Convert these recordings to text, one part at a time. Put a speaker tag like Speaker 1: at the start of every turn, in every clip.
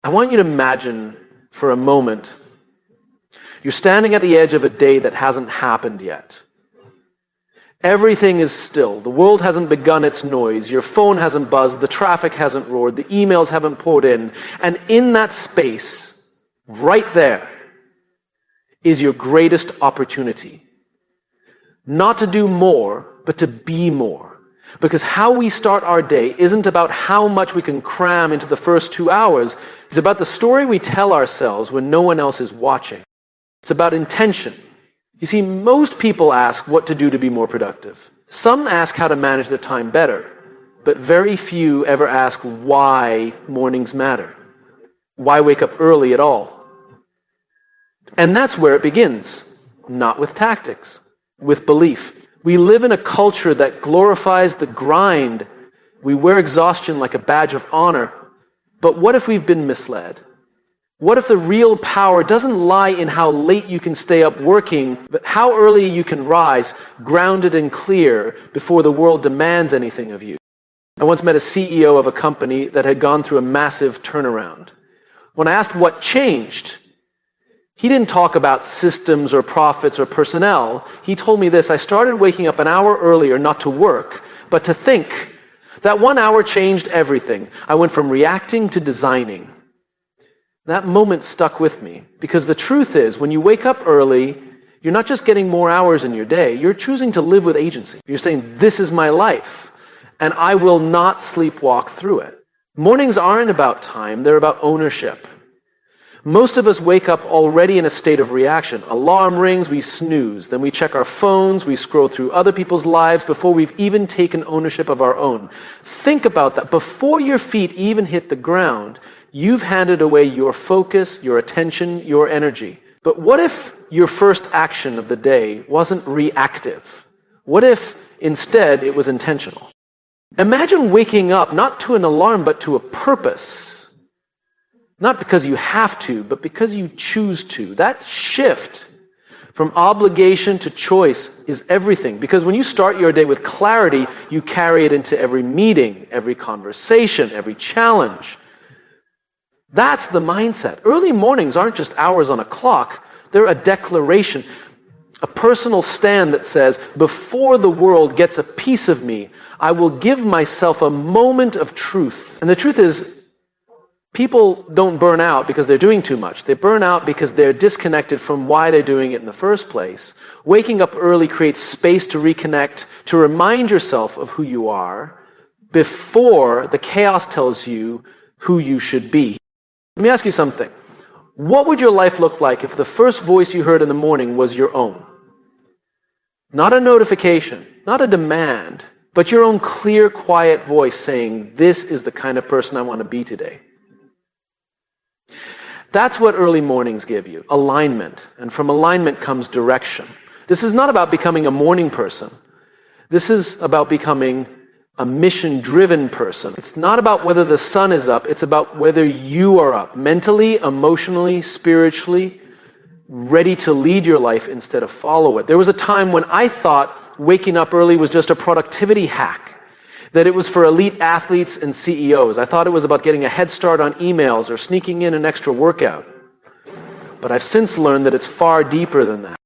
Speaker 1: I want you to imagine for a moment you're standing at the edge of a day that hasn't happened yet. Everything is still. The world hasn't begun its noise. Your phone hasn't buzzed. The traffic hasn't roared. The emails haven't poured in. And in that space, right there, is your greatest opportunity. Not to do more, but to be more. Because how we start our day isn't about how much we can cram into the first 2 hours. It's about the story we tell ourselves when no one else is watching. It's about intention. You see, most people ask what to do to be more productive. Some ask how to manage their time better, but very few ever ask why mornings matter. Why wake up early at all? And that's where it begins. Not with tactics, with belief. We live in a culture that glorifies the grind. We wear exhaustion like a badge of honor. But what if we've been misled? What if the real power doesn't lie in how late you can stay up working, but how early you can rise, grounded and clear, before the world demands anything of you? I once met a CEO of a company that had gone through a massive turnaround. When I asked what changed, he didn't talk about systems or profits or personnel. He told me this: I started waking up an hour earlier not to work, but to think. That 1 hour changed everything. I went from reacting to designing. That moment stuck with me, because the truth is, when you wake up early, you're not just getting more hours in your day, you're choosing to live with agency. You're saying, this is my life, and I will not sleepwalk through it. Mornings aren't about time, they're about ownership. Most of us wake up already in a state of reaction. Alarm rings, we snooze. Then we check our phones, we scroll through other people's lives before we've even taken ownership of our own. Think about that. Before your feet even hit the ground, you've handed away your focus, your attention, your energy. But what if your first action of the day wasn't reactive? What if instead it was intentional? Imagine waking up not to an alarm, but to a purpose. Not because you have to, but because you choose to. That shift from obligation to choice is everything. Because when you start your day with clarity, you carry it into every meeting, every conversation, every challenge. That's the mindset. Early mornings aren't just hours on a clock. They're a declaration, a personal stand that says, before the world gets a piece of me, I will give myself a moment of truth. And the truth is, people don't burn out because they're doing too much. They burn out because they're disconnected from why they're doing it in the first place. Waking up early creates space to reconnect, to remind yourself of who you are before the chaos tells you who you should be. Let me ask you something. What would your life look like if the first voice you heard in the morning was your own? Not a notification, not a demand, but your own clear, quiet voice saying, this is the kind of person I want to be today. That's what early mornings give you, alignment. And from alignment comes direction. This is not about becoming a morning person. This is about becoming a mission-driven person. It's not about whether the sun is up, it's about whether you are up, mentally, emotionally, spiritually, ready to lead your life instead of follow it. There was a time when I thought waking up early was just a productivity hack, that it was for elite athletes and CEOs. I thought it was about getting a head start on emails or sneaking in an extra workout. But I've since learned that it's far deeper than that.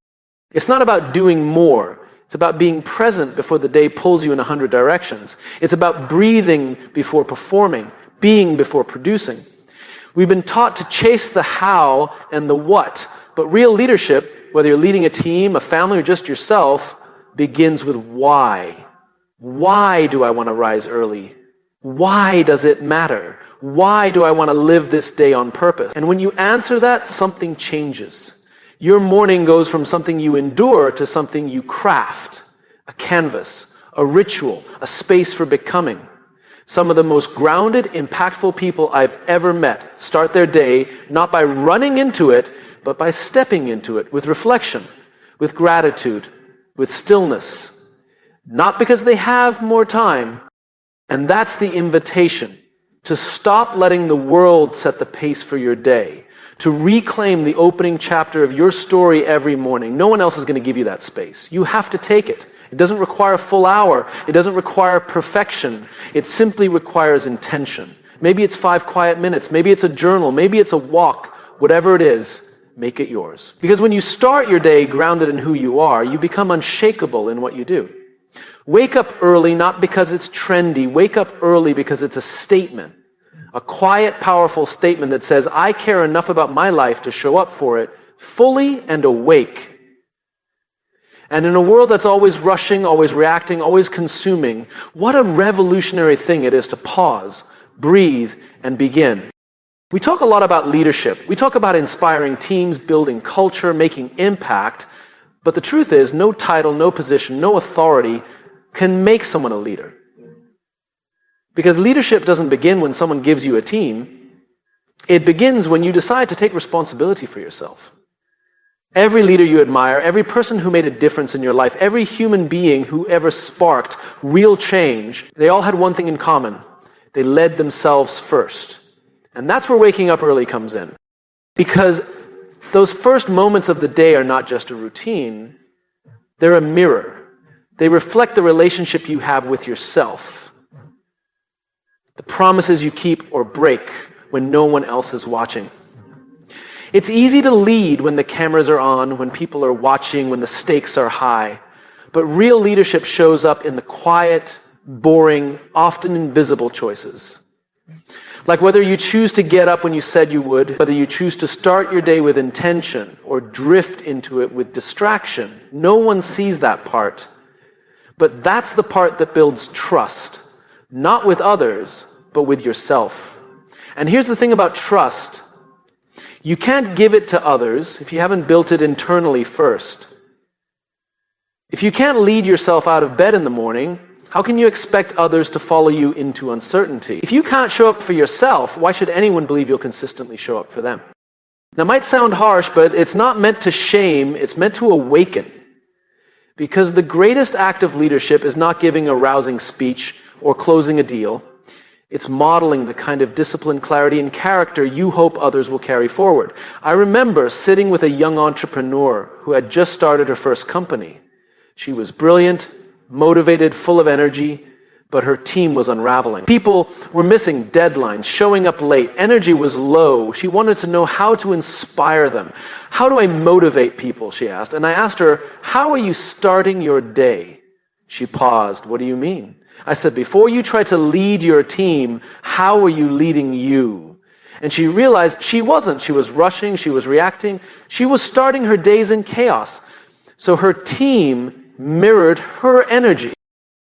Speaker 1: It's not about doing more. It's about being present before the day pulls you in 100 directions. It's about breathing before performing, being before producing. We've been taught to chase the how and the what, but real leadership, whether you're leading a team, a family, or just yourself, begins with why. Why do I want to rise early? Why does it matter? Why do I want to live this day on purpose? And when you answer that, something changes. Your morning goes from something you endure to something you craft, a canvas, a ritual, a space for becoming. Some of the most grounded, impactful people I've ever met start their day not by running into it, but by stepping into it with reflection, with gratitude, with stillness. Not because they have more time. And that's the invitation, to stop letting the world set the pace for your day, to reclaim the opening chapter of your story every morning. No one else is going to give you that space. You have to take it. It doesn't require a full hour. It doesn't require perfection. It simply requires intention. Maybe it's 5 quiet minutes. Maybe it's a journal. Maybe it's a walk. Whatever it is, make it yours. Because when you start your day grounded in who you are, you become unshakable in what you do. Wake up early not because it's trendy. Wake up early because it's a statement. A quiet, powerful statement that says, I care enough about my life to show up for it fully and awake. And in a world that's always rushing, always reacting, always consuming, what a revolutionary thing it is to pause, breathe, and begin. We talk a lot about leadership. We talk about inspiring teams, building culture, making impact. But the truth is, no title, no position, no authority can make someone a leader. Because leadership doesn't begin when someone gives you a team. It begins when you decide to take responsibility for yourself. Every leader you admire, every person who made a difference in your life, every human being who ever sparked real change, they all had one thing in common. They led themselves first. And that's where waking up early comes in. Because those first moments of the day are not just a routine, they're a mirror. They reflect the relationship you have with yourself. The promises you keep or break when no one else is watching. It's easy to lead when the cameras are on, when people are watching, when the stakes are high. But real leadership shows up in the quiet, boring, often invisible choices. Like whether you choose to get up when you said you would, whether you choose to start your day with intention or drift into it with distraction. No one sees that part. But that's the part that builds trust, not with others, but with yourself. And here's the thing about trust. You can't give it to others if you haven't built it internally first. If you can't lead yourself out of bed in the morning, how can you expect others to follow you into uncertainty? If you can't show up for yourself, why should anyone believe you'll consistently show up for them? Now, it might sound harsh, but it's not meant to shame, it's meant to awaken. Because the greatest act of leadership is not giving a rousing speech or closing a deal. It's modeling the kind of discipline, clarity, and character you hope others will carry forward. I remember sitting with a young entrepreneur who had just started her first company. She was brilliant, motivated, full of energy, but her team was unraveling. People were missing deadlines, showing up late. Energy was low. She wanted to know how to inspire them. How do I motivate people, she asked. And I asked her, how are you starting your day? She paused. What do you mean? I said, before you try to lead your team, how are you leading you? And she realized she wasn't. She was rushing. She was reacting. She was starting her days in chaos. So her team mirrored her energy.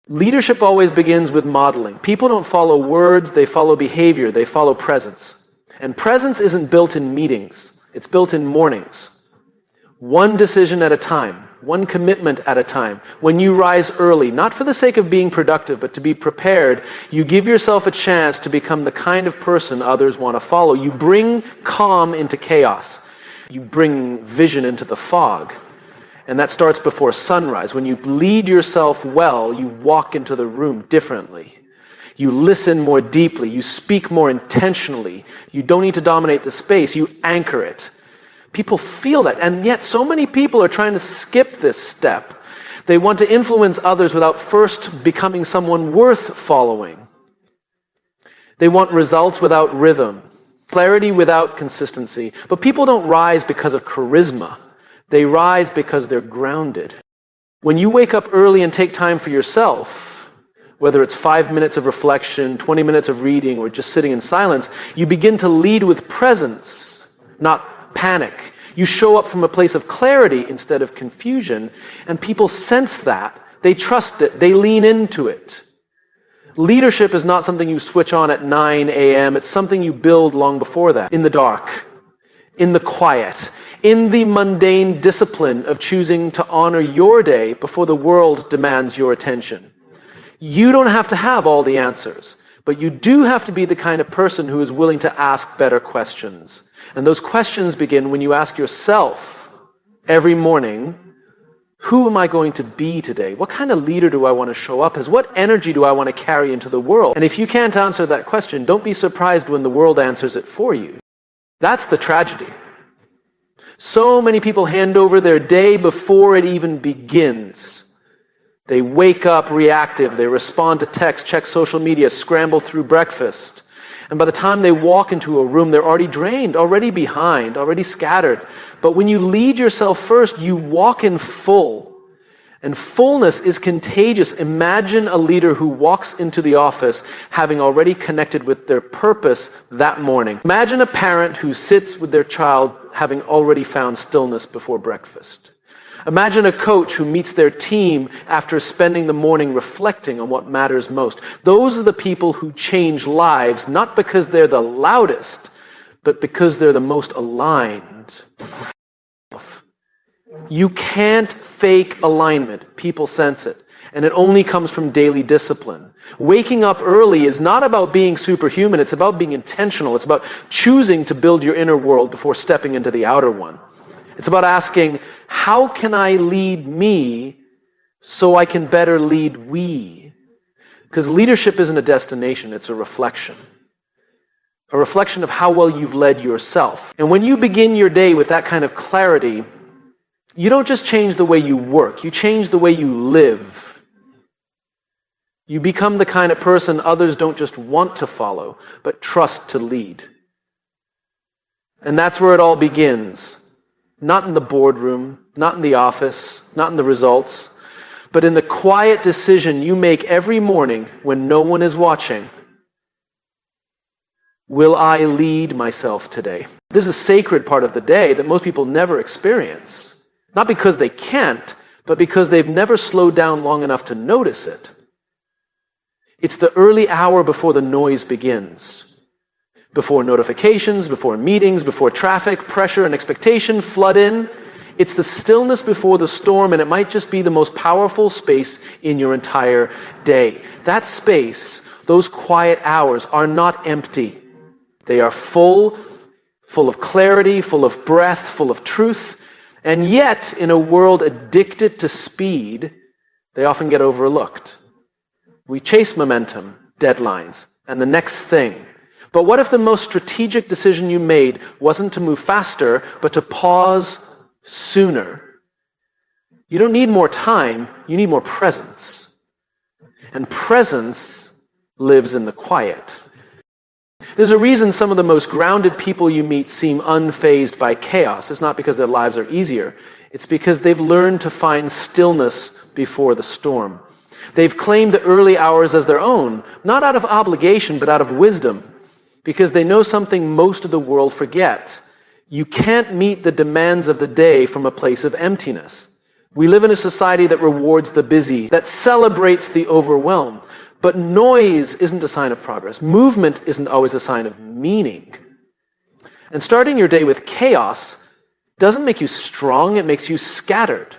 Speaker 1: Leadership always begins with modeling. People don't follow words, they follow behavior, they follow presence. And presence isn't built in meetings, it's built in mornings. One decision at a time, one commitment at a time. When you rise early, not for the sake of being productive, but to be prepared, you give yourself a chance to become the kind of person others want to follow. You bring calm into chaos. You bring vision into the fog. And that starts before sunrise. When you lead yourself well, you walk into the room differently. You listen more deeply. You speak more intentionally. You don't need to dominate the space. You anchor it. People feel that. And yet so many people are trying to skip this step. They want to influence others without first becoming someone worth following. They want results without rhythm, clarity without consistency. But people don't rise because of charisma. They rise because they're grounded. When you wake up early and take time for yourself, whether it's 5 minutes of reflection, 20 minutes of reading, or just sitting in silence, you begin to lead with presence, not panic. You show up from a place of clarity instead of confusion, and people sense that. They trust it. They lean into it. Leadership is not something you switch on at 9 a.m. It's something you build long before that, in the dark, in the quiet, in the mundane discipline of choosing to honor your day before the world demands your attention. You don't have to have all the answers, but you do have to be the kind of person who is willing to ask better questions. And those questions begin when you ask yourself every morning, who am I going to be today? What kind of leader do I want to show up as? What energy do I want to carry into the world? And if you can't answer that question, don't be surprised when the world answers it for you. That's the tragedy. So many people hand over their day before it even begins. They wake up reactive, they respond to text, check social media, scramble through breakfast. And by the time they walk into a room, they're already drained, already behind, already scattered. But when you lead yourself first, you walk in full. And fullness is contagious. Imagine a leader who walks into the office having already connected with their purpose that morning. Imagine a parent who sits with their child having already found stillness before breakfast. Imagine a coach who meets their team after spending the morning reflecting on what matters most. Those are the people who change lives, not because they're the loudest, but because they're the most aligned. You can't fake alignment. People sense it. And it only comes from daily discipline. Waking up early is not about being superhuman. It's about being intentional. It's about choosing to build your inner world before stepping into the outer one. It's about asking, how can I lead me so I can better lead we? Because leadership isn't a destination, it's a reflection. A reflection of how well you've led yourself. And when you begin your day with that kind of clarity, you don't just change the way you work, you change the way you live. You become the kind of person others don't just want to follow, but trust to lead. And that's where it all begins. Not in the boardroom, not in the office, not in the results, but in the quiet decision you make every morning when no one is watching. Will I lead myself today? This is a sacred part of the day that most people never experience. Not because they can't, but because they've never slowed down long enough to notice it. It's the early hour before the noise begins. Before notifications, before meetings, before traffic, pressure, and expectation flood in. It's the stillness before the storm, and it might just be the most powerful space in your entire day. That space, those quiet hours, are not empty. They are full of clarity, full of breath, full of truth. And yet, in a world addicted to speed, they often get overlooked. We chase momentum, deadlines, and the next thing. But what if the most strategic decision you made wasn't to move faster, but to pause sooner? You don't need more time, you need more presence. And presence lives in the quiet. There's a reason some of the most grounded people you meet seem unfazed by chaos. It's not because their lives are easier. It's because they've learned to find stillness before the storm. They've claimed the early hours as their own, not out of obligation, but out of wisdom. Because they know something most of the world forgets. You can't meet the demands of the day from a place of emptiness. We live in a society that rewards the busy, that celebrates the overwhelmed. But noise isn't a sign of progress. Movement isn't always a sign of meaning. And starting your day with chaos doesn't make you strong, it makes you scattered.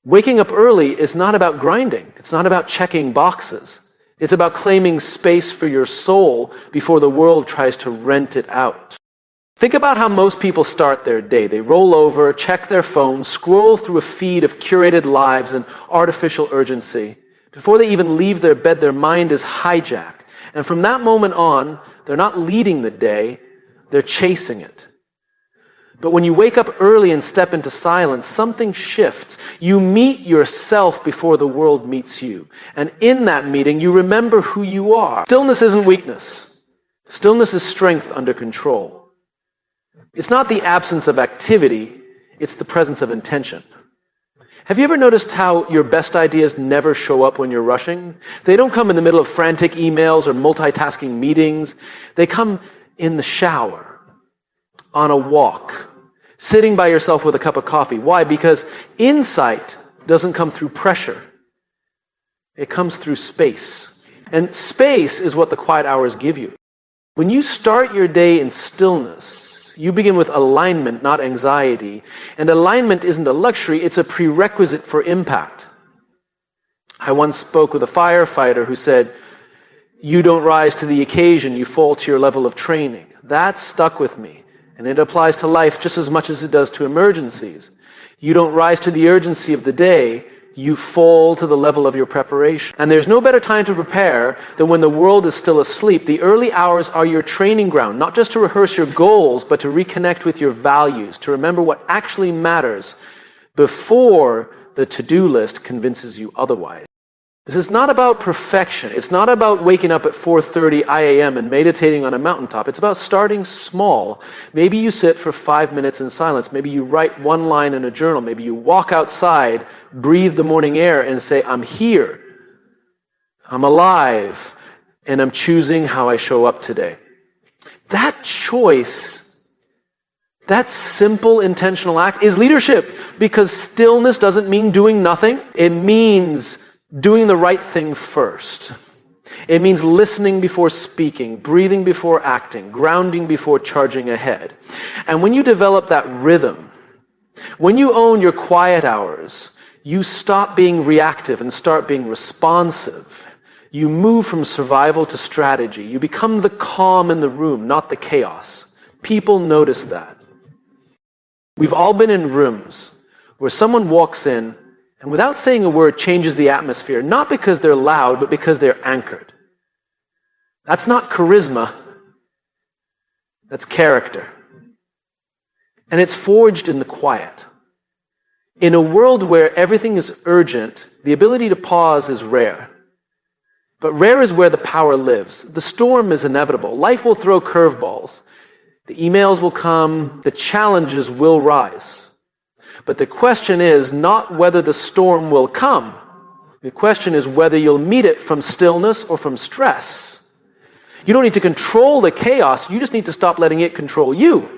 Speaker 1: Waking up early is not about grinding. It's not about checking boxes. It's about claiming space for your soul before the world tries to rent it out. Think about how most people start their day. They roll over, check their phone, scroll through a feed of curated lives and artificial urgency. Before they even leave their bed, their mind is hijacked. And from that moment on, they're not leading the day, they're chasing it. But when you wake up early and step into silence, something shifts. You meet yourself before the world meets you. And in that meeting, you remember who you are. Stillness isn't weakness. Stillness is strength under control. It's not the absence of activity, it's the presence of intention. Have you ever noticed how your best ideas never show up when you're rushing? They don't come in the middle of frantic emails or multitasking meetings. They come in the shower, on a walk, sitting by yourself with a cup of coffee. Why? Because insight doesn't come through pressure. It comes through space. And space is what the quiet hours give you. When you start your day in stillness, you begin with alignment, not anxiety. And alignment isn't a luxury, it's a prerequisite for impact. I once spoke with a firefighter who said, "You don't rise to the occasion, you fall to your level of training." That stuck with me. And it applies to life just as much as it does to emergencies. You don't rise to the urgency of the day, you fall to the level of your preparation. And there's no better time to prepare than when the world is still asleep. The early hours are your training ground, not just to rehearse your goals, but to reconnect with your values, to remember what actually matters before the to-do list convinces you otherwise. This is not about perfection. It's not about waking up at 4:30 a.m. and meditating on a mountaintop. It's about starting small. Maybe you sit for 5 minutes in silence. Maybe you write one line in a journal. Maybe you walk outside, breathe the morning air, and say, I'm here. I'm alive. And I'm choosing how I show up today. That choice, that simple intentional act is leadership, because stillness doesn't mean doing nothing. It means doing the right thing first. It means listening before speaking, breathing before acting, grounding before charging ahead. And when you develop that rhythm, when you own your quiet hours, you stop being reactive and start being responsive. You move from survival to strategy. You become the calm in the room, not the chaos. People notice that. We've all been in rooms where someone walks in and without saying a word changes the atmosphere, not because they're loud, but because they're anchored. That's not charisma. That's character. And it's forged in the quiet. In a world where everything is urgent, the ability to pause is rare. But rare is where the power lives. The storm is inevitable. Life will throw curveballs. The emails will come. The challenges will rise. But the question is not whether the storm will come. The question is whether you'll meet it from stillness or from stress. You don't need to control the chaos. You just need to stop letting it control you.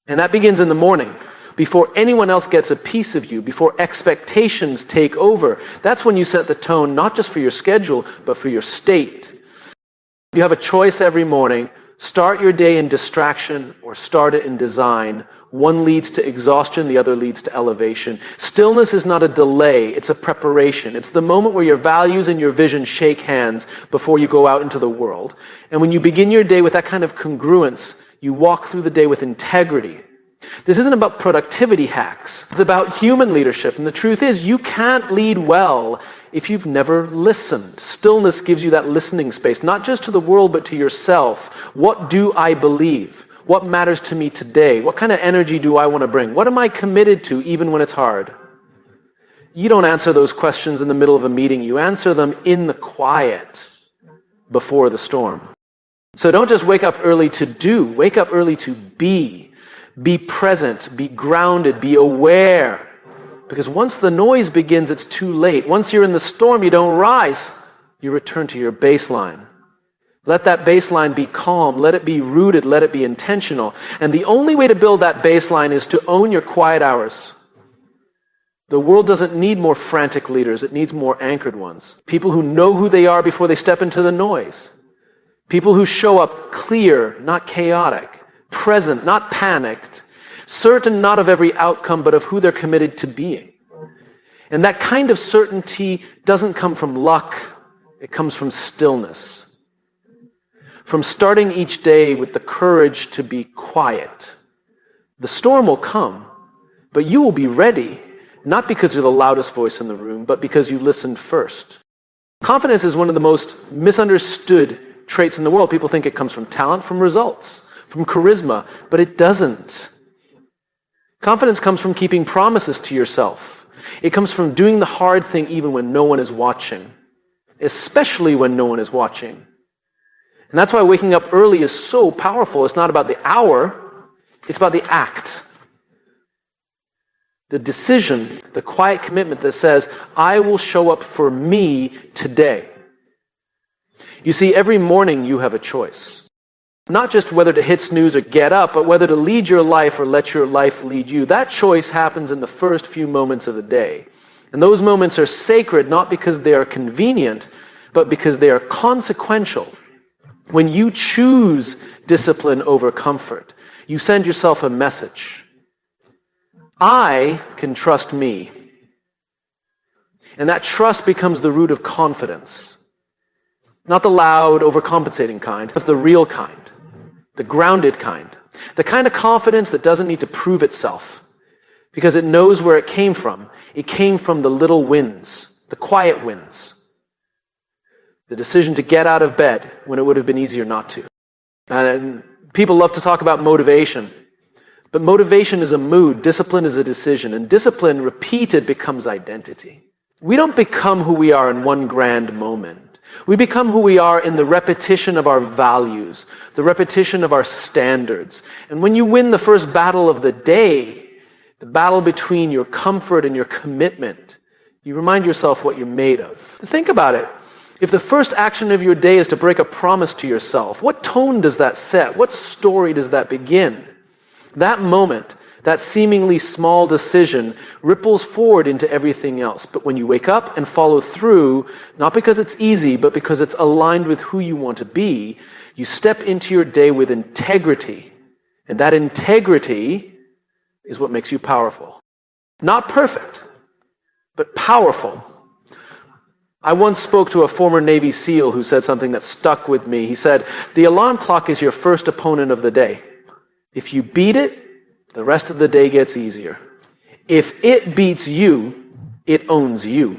Speaker 1: And that begins in the morning. Before anyone else gets a piece of you, before expectations take over. That's when you set the tone, not just for your schedule, but for your state. You have a choice every morning. Start your day in distraction or start it in design. One leads to exhaustion, the other leads to elevation. Stillness is not a delay, it's a preparation. It's the moment where your values and your vision shake hands before you go out into the world. And when you begin your day with that kind of congruence, you walk through the day with integrity. This isn't about productivity hacks. It's about human leadership. And the truth is, you can't lead well if you've never listened. Stillness gives you that listening space, not just to the world, but to yourself. What do I believe? What matters to me today? What kind of energy do I want to bring? What am I committed to, even when it's hard? You don't answer those questions in the middle of a meeting. You answer them in the quiet before the storm. So don't just wake up early to do. Wake up early to be. Be present, be grounded, be aware. Because once the noise begins, it's too late. Once you're in the storm, you don't rise. You return to your baseline. Let that baseline be calm. Let it be rooted. Let it be intentional. And the only way to build that baseline is to own your quiet hours. The world doesn't need more frantic leaders. It needs more anchored ones. People who know who they are before they step into the noise. People who show up clear, not chaotic. Present, not panicked, certain not of every outcome, but of who they're committed to being. And that kind of certainty doesn't come from luck, it comes from stillness. From starting each day with the courage to be quiet. The storm will come, but you will be ready, not because you're the loudest voice in the room, but because you listened first. Confidence is one of the most misunderstood traits in the world. People think it comes from talent, from results, from charisma, but it doesn't. Confidence comes from keeping promises to yourself. It comes from doing the hard thing even when no one is watching, especially when no one is watching. And that's why waking up early is so powerful. It's not about the hour, it's about the act. The decision, the quiet commitment that says, I will show up for me today. You see, every morning you have a choice. Not just whether to hit snooze or get up, but whether to lead your life or let your life lead you. That choice happens in the first few moments of the day. And those moments are sacred, not because they are convenient, but because they are consequential. When you choose discipline over comfort, you send yourself a message. I can trust me. And that trust becomes the root of confidence. Not the loud, overcompensating kind, but the real kind. The grounded kind. The kind of confidence that doesn't need to prove itself because it knows where it came from. It came from the little wins, the quiet wins. The decision to get out of bed when it would have been easier not to. And people love to talk about motivation. But motivation is a mood, discipline is a decision. And discipline repeated becomes identity. We don't become who we are in one grand moment. We become who we are in the repetition of our values, the repetition of our standards. And when you win the first battle of the day, the battle between your comfort and your commitment, you remind yourself what you're made of. Think about it. If the first action of your day is to break a promise to yourself, what tone does that set? What story does that begin? That moment, that seemingly small decision, ripples forward into everything else. But when you wake up and follow through, not because it's easy, but because it's aligned with who you want to be, you step into your day with integrity. And that integrity is what makes you powerful. Not perfect, but powerful. I once spoke to a former Navy SEAL who said something that stuck with me. He said, "The alarm clock is your first opponent of the day. If you beat it, the rest of the day gets easier. If it beats you, it owns you."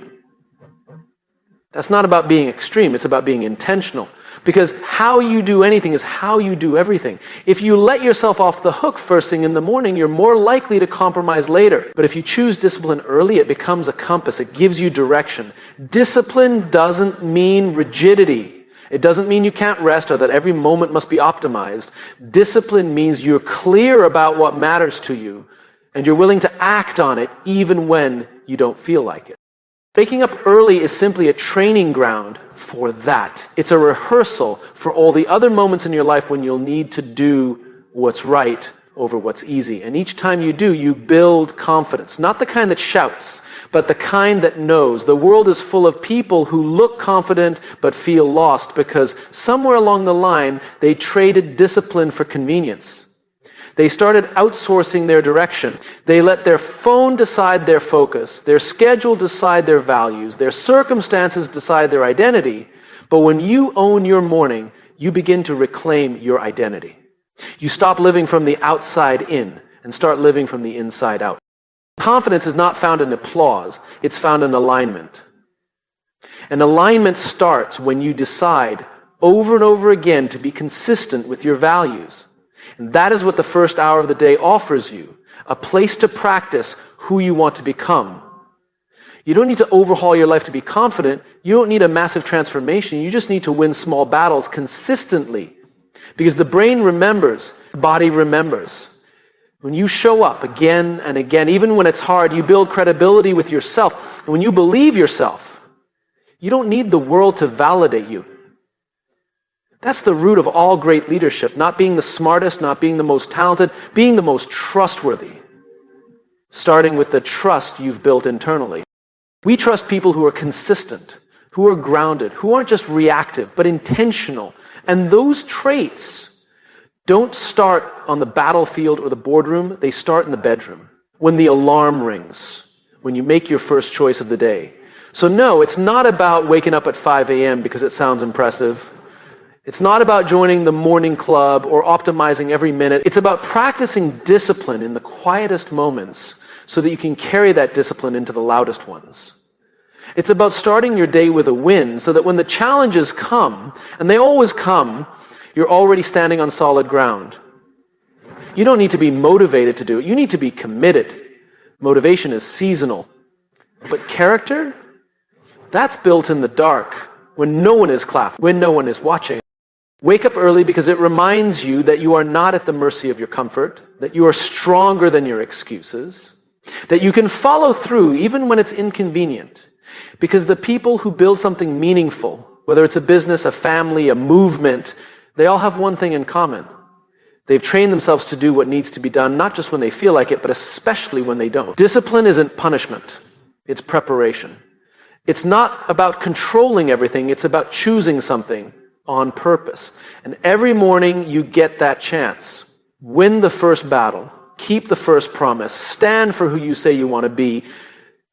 Speaker 1: That's not about being extreme, it's about being intentional. Because how you do anything is how you do everything. If you let yourself off the hook first thing in the morning, you're more likely to compromise later. But if you choose discipline early, it becomes a compass. It gives you direction. Discipline doesn't mean rigidity. It doesn't mean you can't rest or that every moment must be optimized. Discipline means you're clear about what matters to you and you're willing to act on it even when you don't feel like it. Waking up early is simply a training ground for that. It's a rehearsal for all the other moments in your life when you'll need to do what's right over what's easy. And each time you do, you build confidence. Not the kind that shouts, but the kind that knows. The world is full of people who look confident but feel lost because somewhere along the line, they traded discipline for convenience. They started outsourcing their direction. They let their phone decide their focus, their schedule decide their values, their circumstances decide their identity. But when you own your morning, you begin to reclaim your identity. You stop living from the outside in and start living from the inside out. Confidence is not found in applause, it's found in alignment. And alignment starts when you decide over and over again to be consistent with your values. And that is what the first hour of the day offers you, a place to practice who you want to become. You don't need to overhaul your life to be confident. You don't need a massive transformation. You just need to win small battles consistently. Because the brain remembers, the body remembers. When you show up again and again, even when it's hard, you build credibility with yourself. And when you believe yourself, you don't need the world to validate you. That's the root of all great leadership, not being the smartest, not being the most talented, being the most trustworthy, starting with the trust you've built internally. We trust people who are consistent, who are grounded, who aren't just reactive, but intentional. And those traits don't start on the battlefield or the boardroom, they start in the bedroom, when the alarm rings, when you make your first choice of the day. So no, it's not about waking up at 5 a.m. because it sounds impressive. It's not about joining the morning club or optimizing every minute. It's about practicing discipline in the quietest moments so that you can carry that discipline into the loudest ones. It's about starting your day with a win so that when the challenges come, and they always come, you're already standing on solid ground. You don't need to be motivated to do it. You need to be committed. Motivation is seasonal. But character, that's built in the dark when no one is clapping, when no one is watching. Wake up early because it reminds you that you are not at the mercy of your comfort, that you are stronger than your excuses, that you can follow through even when it's inconvenient. Because the people who build something meaningful, whether it's a business, a family, a movement, they all have one thing in common. They've trained themselves to do what needs to be done, not just when they feel like it, but especially when they don't. Discipline isn't punishment, it's preparation. It's not about controlling everything, it's about choosing something on purpose. And every morning you get that chance. Win the first battle. Keep the first promise. Stand for who you say you want to be.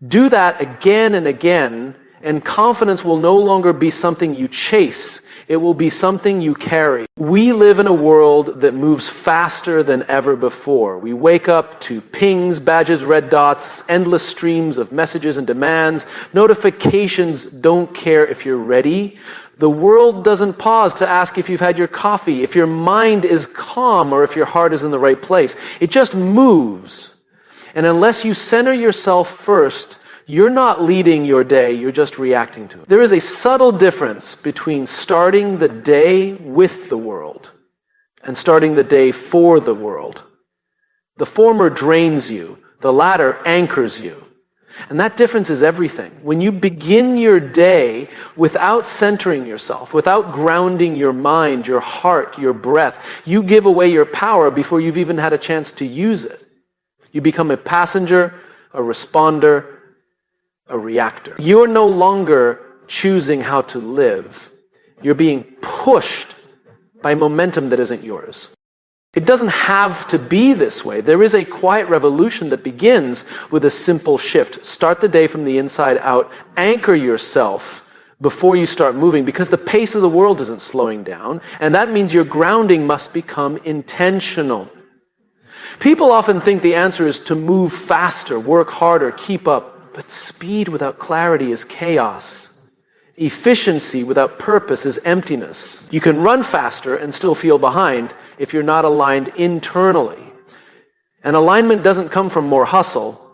Speaker 1: Do that again and again, and confidence will no longer be something you chase. It will be something you carry. We live in a world that moves faster than ever before. We wake up to pings, badges, red dots, endless streams of messages and demands. Notifications don't care if you're ready. The world doesn't pause to ask if you've had your coffee, if your mind is calm, or if your heart is in the right place. It just moves. And unless you center yourself first You're not leading your day, you're just reacting to it. There is a subtle difference between starting the day with the world and starting the day for the world. The former drains you, the latter anchors you. And that difference is everything. When you begin your day without centering yourself, without grounding your mind, your heart, your breath, you give away your power before you've even had a chance to use it. You become a passenger, a responder, a reactor. You're no longer choosing how to live. You're being pushed by momentum that isn't yours. It doesn't have to be this way. There is a quiet revolution that begins with a simple shift. Start the day from the inside out. Anchor yourself before you start moving, because the pace of the world isn't slowing down, and that means your grounding must become intentional. People often think the answer is to move faster, work harder, keep up. But speed without clarity is chaos. Efficiency without purpose is emptiness. You can run faster and still feel behind if you're not aligned internally. And alignment doesn't come from more hustle.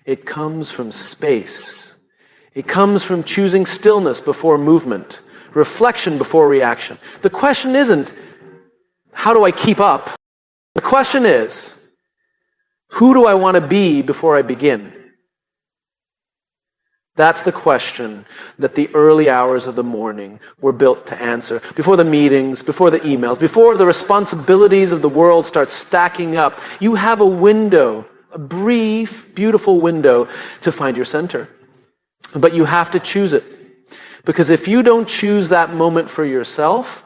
Speaker 1: It comes from space. It comes from choosing stillness before movement, reflection before reaction. The question isn't, how do I keep up? The question is, who do I want to be before I begin? That's the question that the early hours of the morning were built to answer. Before the meetings, before the emails, before the responsibilities of the world start stacking up, you have a window, a brief, beautiful window to find your center. But you have to choose it. Because if you don't choose that moment for yourself,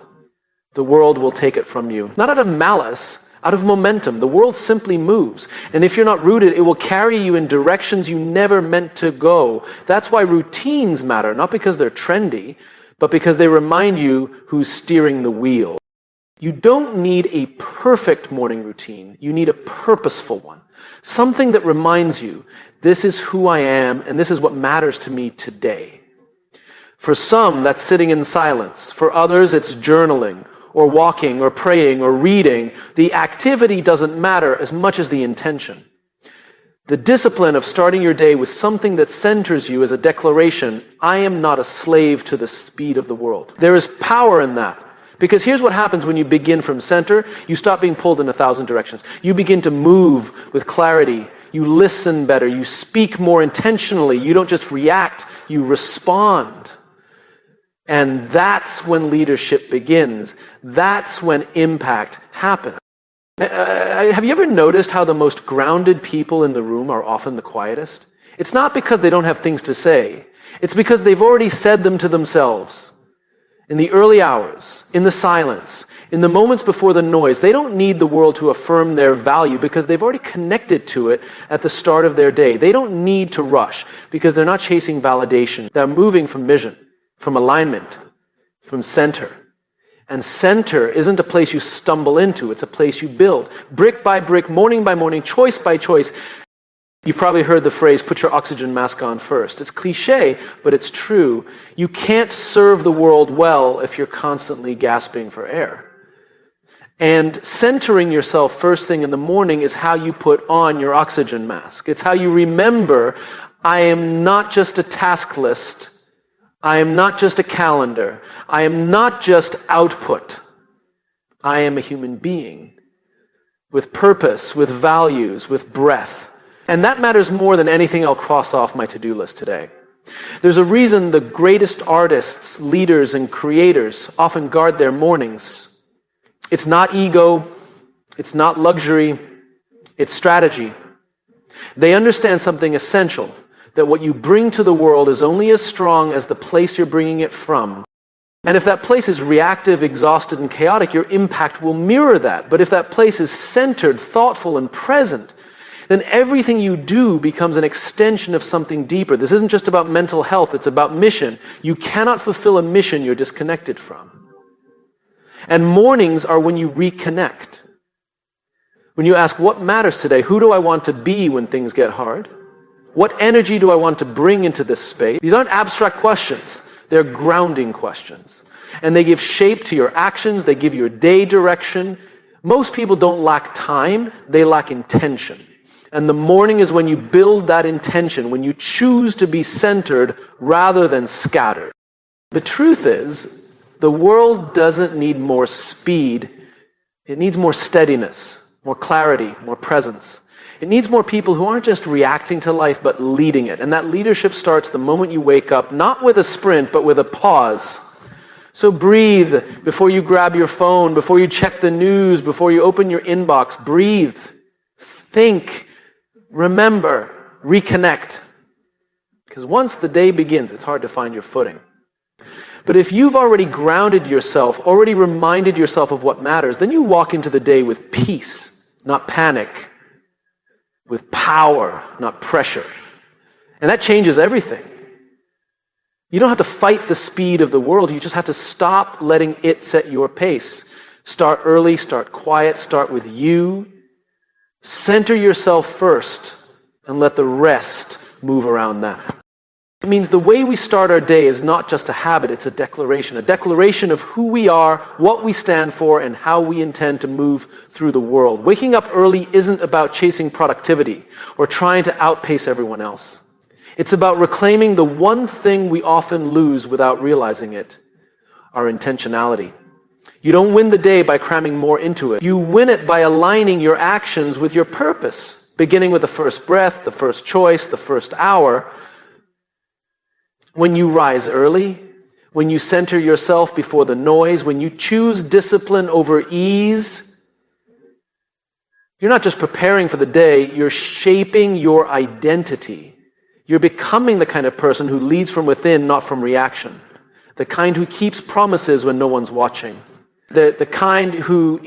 Speaker 1: the world will take it from you. Not out of malice, out of momentum. The world simply moves. And if you're not rooted, it will carry you in directions you never meant to go. That's why routines matter, not because they're trendy, but because they remind you who's steering the wheel. You don't need a perfect morning routine. You need a purposeful one. Something that reminds you, this is who I am, and this is what matters to me today. For some, that's sitting in silence. For others, it's journaling, or walking, or praying, or reading. The activity doesn't matter as much as the intention. The discipline of starting your day with something that centers you as a declaration, I am not a slave to the speed of the world. There is power in that. Because here's what happens when you begin from center. You stop being pulled in 1,000 directions. You begin to move with clarity. You listen better. You speak more intentionally. You don't just react, you respond. And that's when leadership begins. That's when impact happens. Have you ever noticed how the most grounded people in the room are often the quietest? It's not because they don't have things to say. It's because they've already said them to themselves. In the early hours, in the silence, in the moments before the noise, they don't need the world to affirm their value because they've already connected to it at the start of their day. They don't need to rush because they're not chasing validation. They're moving from vision, from alignment, from center. And center isn't a place you stumble into, it's a place you build. Brick by brick, morning by morning, choice by choice. You've probably heard the phrase, put your oxygen mask on first. It's cliche, but it's true. You can't serve the world well if you're constantly gasping for air. And centering yourself first thing in the morning is how you put on your oxygen mask. It's how you remember, I am not just a task list. I am not just a calendar. I am not just output. I am a human being with purpose, with values, with breath. And that matters more than anything I'll cross off my to-do list today. There's a reason the greatest artists, leaders, and creators often guard their mornings. It's not ego, it's not luxury, it's strategy. They understand something essential, that what you bring to the world is only as strong as the place you're bringing it from. And if that place is reactive, exhausted, and chaotic, your impact will mirror that. But if that place is centered, thoughtful, and present, then everything you do becomes an extension of something deeper. This isn't just about mental health, it's about mission. You cannot fulfill a mission you're disconnected from. And mornings are when you reconnect. When you ask, what matters today? Who do I want to be when things get hard? What energy do I want to bring into this space? These aren't abstract questions. They're grounding questions. And they give shape to your actions. They give your day direction. Most people don't lack time. They lack intention. And the morning is when you build that intention, when you choose to be centered rather than scattered. The truth is, the world doesn't need more speed. It needs more steadiness, more clarity, more presence. It needs more people who aren't just reacting to life, but leading it. And that leadership starts the moment you wake up, not with a sprint, but with a pause. So breathe before you grab your phone, before you check the news, before you open your inbox. Breathe. Think. Remember, reconnect. Because once the day begins, it's hard to find your footing. But if you've already grounded yourself, already reminded yourself of what matters, then you walk into the day with peace, not panic, with power, not pressure. And that changes everything. You don't have to fight the speed of the world. You just have to stop letting it set your pace. Start early, start quiet, start with you. Center yourself first and let the rest move around that. It means the way we start our day is not just a habit, it's a declaration of who we are, what we stand for, and how we intend to move through the world. Waking up early isn't about chasing productivity or trying to outpace everyone else. It's about reclaiming the one thing we often lose without realizing it, our intentionality. You don't win the day by cramming more into it. You win it by aligning your actions with your purpose, beginning with the first breath, the first choice, the first hour. When you rise early, when you center yourself before the noise, when you choose discipline over ease, you're not just preparing for the day, you're shaping your identity. You're becoming the kind of person who leads from within, not from reaction. The kind who keeps promises when no one's watching. The kind who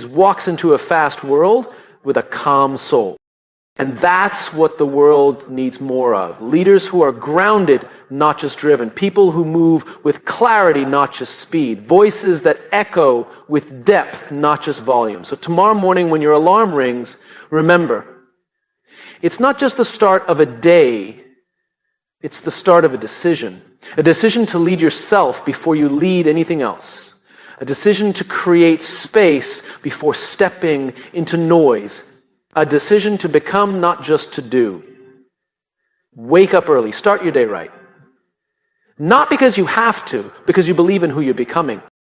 Speaker 1: walks into a fast world with a calm soul. And that's what the world needs more of. Leaders who are grounded, not just driven. People who move with clarity, not just speed. Voices that echo with depth, not just volume. So tomorrow morning when your alarm rings, remember, it's not just the start of a day, it's the start of a decision. A decision to lead yourself before you lead anything else. A decision to create space before stepping into noise. A decision to become, not just to do. Wake up early. Start your day right. Not because you have to, because you believe in who you're becoming.